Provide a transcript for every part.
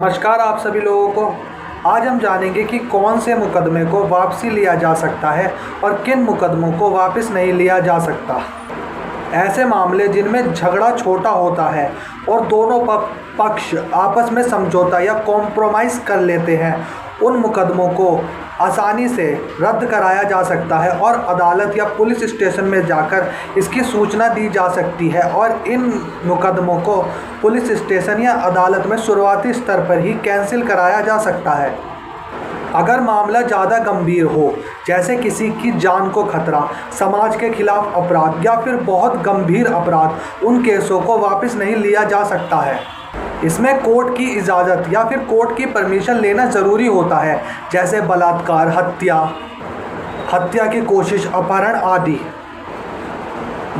नमस्कार आप सभी लोगों को। आज हम जानेंगे कि कौन से मुकदमे को वापसी लिया जा सकता है और किन मुकदमों को वापस नहीं लिया जा सकता। ऐसे मामले जिनमें झगड़ा छोटा होता है और दोनों पक्ष आपस में समझौता या कॉम्प्रोमाइज़ कर लेते हैं, उन मुकदमों को आसानी से रद्द कराया जा सकता है और अदालत या पुलिस स्टेशन में जाकर इसकी सूचना दी जा सकती है और इन मुकदमों को पुलिस स्टेशन या अदालत में शुरुआती स्तर पर ही कैंसिल कराया जा सकता है। अगर मामला ज़्यादा गंभीर हो, जैसे किसी की जान को खतरा, समाज के खिलाफ अपराध या फिर बहुत गंभीर अपराध, उन केसों को वापस नहीं लिया जा सकता है। इसमें कोर्ट की इजाज़त या फिर कोर्ट की परमिशन लेना ज़रूरी होता है, जैसे बलात्कार, हत्या की कोशिश, अपहरण आदि।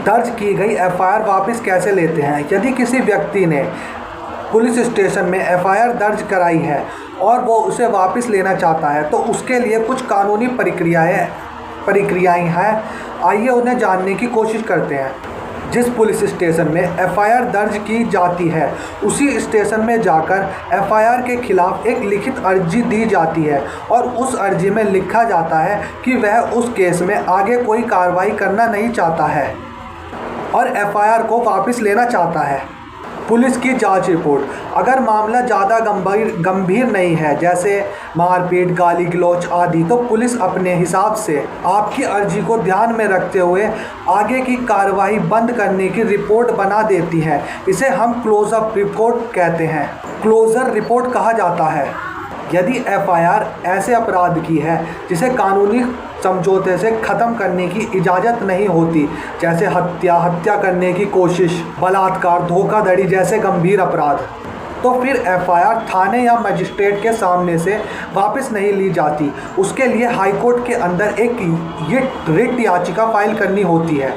दर्ज की गई एफआईआर वापस कैसे लेते हैं? यदि किसी व्यक्ति ने पुलिस स्टेशन में एफआईआर दर्ज कराई है और वो उसे वापस लेना चाहता है, तो उसके लिए कुछ कानूनी प्रक्रियाएं हैं। आइए उन्हें जानने की कोशिश करते हैं। जिस पुलिस स्टेशन में एफआईआर दर्ज की जाती है, उसी स्टेशन में जाकर एफआईआर के खिलाफ एक लिखित अर्जी दी जाती है और उस अर्जी में लिखा जाता है कि वह उस केस में आगे कोई कार्रवाई करना नहीं चाहता है और एफआईआर को वापस लेना चाहता है। पुलिस की जांच रिपोर्ट। अगर मामला ज़्यादा गंभीर नहीं है, जैसे मारपीट, गाली गलौज आदि, तो पुलिस अपने हिसाब से आपकी अर्जी को ध्यान में रखते हुए आगे की कार्रवाई बंद करने की रिपोर्ट बना देती है। इसे हम क्लोजअप रिपोर्ट कहते हैं, क्लोजर रिपोर्ट कहा जाता है। यदि एफआईआर ऐसे अपराध की है जिसे कानूनी समझौते से ख़त्म करने की इजाज़त नहीं होती, जैसे हत्या करने की कोशिश, बलात्कार, धोखाधड़ी जैसे गंभीर अपराध, तो फिर एफआईआर थाने या मजिस्ट्रेट के सामने से वापस नहीं ली जाती। उसके लिए हाईकोर्ट के अंदर एक रिट याचिका फाइल करनी होती है,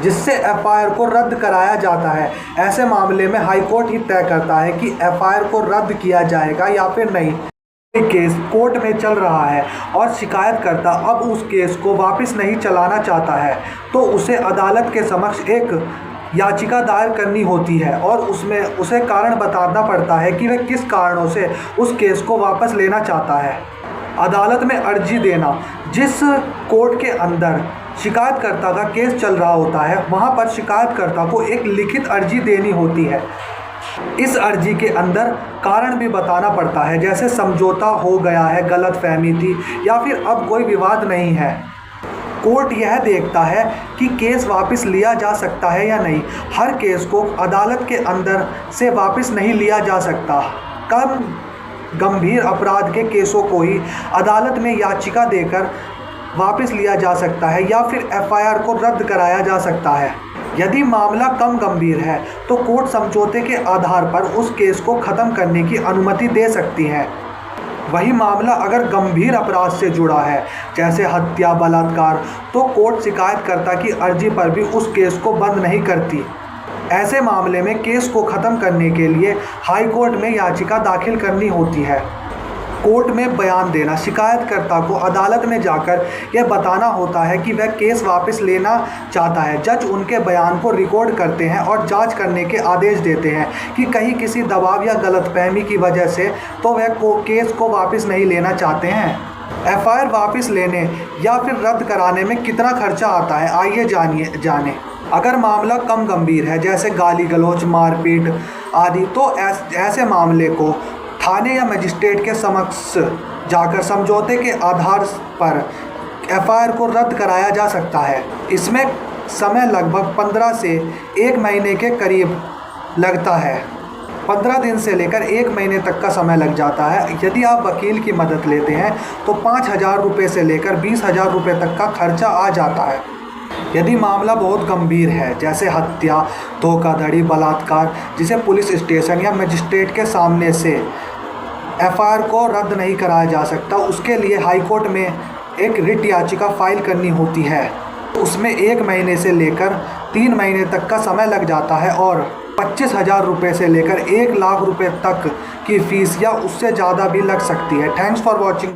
जिससे एफआईआर को रद्द कराया जाता है। ऐसे मामले में हाईकोर्ट ही तय करता है कि एफआईआर को रद्द किया जाएगा या फिर नहीं। केस कोर्ट में चल रहा है और शिकायतकर्ता अब उस केस को वापस नहीं चलाना चाहता है, तो उसे अदालत के समक्ष एक याचिका दायर करनी होती है और उसमें उसे कारण बताना पड़ता है कि वह किस कारणों से उस केस को वापस लेना चाहता है। अदालत में अर्जी देना। जिस कोर्ट के अंदर शिकायतकर्ता का केस चल रहा होता है, वहाँ पर शिकायतकर्ता को एक लिखित अर्जी देनी होती है। इस अर्जी के अंदर कारण भी बताना पड़ता है, जैसे समझौता हो गया है, गलतफहमी थी या फिर अब कोई विवाद नहीं है। कोर्ट यह देखता है कि केस वापस लिया जा सकता है या नहीं। हर केस को अदालत के अंदर से वापस नहीं लिया जा सकता। कम गंभीर अपराध के केसों को ही अदालत में याचिका देकर वापस लिया जा सकता है या फिर एफआईआर को रद्द कराया जा सकता है। यदि मामला कम गंभीर है तो कोर्ट समझौते के आधार पर उस केस को ख़त्म करने की अनुमति दे सकती है। वही मामला अगर गंभीर अपराध से जुड़ा है, जैसे हत्या, बलात्कार, तो कोर्ट शिकायतकर्ता की अर्जी पर भी उस केस को बंद नहीं करती। ऐसे मामले में केस को ख़त्म करने के लिए हाई कोर्ट में याचिका दाखिल करनी होती है। कोर्ट में बयान देना। शिकायतकर्ता को अदालत में जाकर यह बताना होता है कि वह केस वापस लेना चाहता है। जज उनके बयान को रिकॉर्ड करते हैं और जांच करने के आदेश देते हैं कि कहीं किसी दबाव या गलतफहमी की वजह से तो वह केस को वापस नहीं लेना चाहते हैं। एफआईआर वापस लेने या फिर रद्द कराने में कितना खर्चा आता है, आइए जाने। अगर मामला कम गंभीर है, जैसे गाली गलौज, मारपीट आदि, तो ऐसे मामले को थाने या मजिस्ट्रेट के समक्ष जाकर समझौते के आधार पर एफआईआर को रद्द कराया जा सकता है। इसमें समय लगभग 15 से 1 महीने के करीब लगता है। 15 दिन से लेकर 1 महीने तक का समय लग जाता है। यदि आप वकील की मदद लेते हैं तो 5,000 रुपये से लेकर 20,000 रुपये तक का खर्चा आ जाता है। यदि मामला बहुत गंभीर है, जैसे हत्या, धोखाधड़ी, बलात्कार, जिसे पुलिस स्टेशन या मजिस्ट्रेट के सामने से एफआईआर को रद्द नहीं कराया जा सकता, उसके लिए हाईकोर्ट में एक रिट याचिका फाइल करनी होती है। उसमें 1 महीने से लेकर 3 महीने तक का समय लग जाता है और 25,000 रुपये से लेकर 1 लाख रुपये तक की फ़ीस या उससे ज़्यादा भी लग सकती है। Thanks for watching.